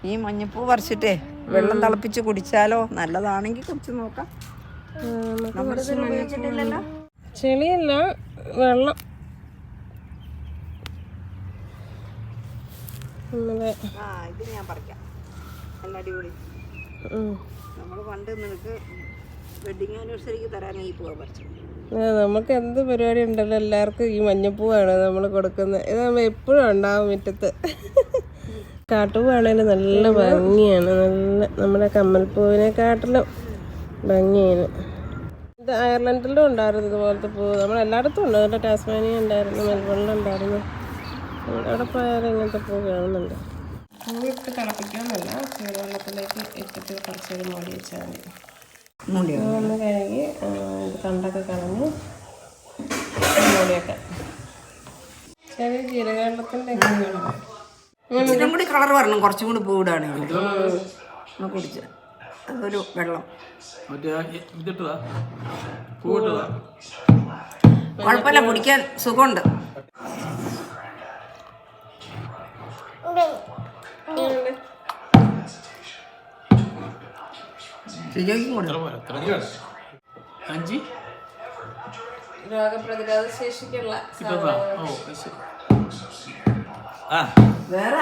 ഈ മഞ്ഞപ്പൂ പറിച്ചിട്ടേ വെള്ളം തിളപ്പിച്ച് കുടിച്ചാലോ? നല്ലതാണെങ്കിൽ കുടിച്ച് നോക്കാം. ഉപയോഗിച്ചിട്ടില്ലല്ലോ. ചെളിയല്ല, വെള്ളം. ഇത് ഞാൻ പറിക്കാം. നല്ല അടിപൊളി. നമ്മൾ പണ്ട് നിനക്ക് വെഡിങ് ആനിവേഴ്സറിക്ക് തരാൻ ഈ പൂവ പറിച്ചു. നമുക്ക് എന്ത് പരിപാടി ഉണ്ടല്ലോ എല്ലാവർക്കും ഈ മഞ്ഞപ്പൂവാണ് നമ്മൾ കൊടുക്കുന്നത്. ഇത് നമ്മൾ എപ്പോഴും ഉണ്ടാവും മുറ്റത്ത്. കാട്ടുപൂവാണേലും നല്ല ഭംഗിയാണ്. നല്ല നമ്മുടെ കമ്മൽപ്പൂവിനെക്കാട്ടിലും ഭംഗിയാണ്. ഇത് അയർലൻഡിലും ഉണ്ടായിരുന്നു ഇതുപോലത്തെ പൂവ്. നമ്മളെല്ലായിടത്തും ഉണ്ട്. അതുപോലെ ടാസ്മാനിയ ഉണ്ടായിരുന്നു, മെൽബണിലുണ്ടായിരുന്നു. അവിടെ പോയാലും ഇങ്ങനത്തെ പൂ കാണുന്നുണ്ട്. പൂവിട്ട് തിളപ്പിക്കാമെന്നല്ല, ചൂടുവെള്ളത്തിലേക്ക് ഇട്ടിട്ട് കുറച്ചൊരു മൂടി വെച്ചാൽ മതി. ഒന്ന് കഴുകി കണ്ടൊക്കെ കളഞ്ഞ് മൂടിയൊക്കെ ചെറിയ ജീരകവെള്ളത്തിൻ്റെ ഇച്ചിരി കൂടി കളർ വരണം. കുറച്ചും കൂടി പൂവിടാണെങ്കിൽ കുടിച്ച് അതൊരു വെള്ളം കുഴപ്പമില്ല, കുടിക്കാൻ സുഖമുണ്ട്. രോഗപ്രതിരോധ ശേഷിക്കുള്ള വേറെ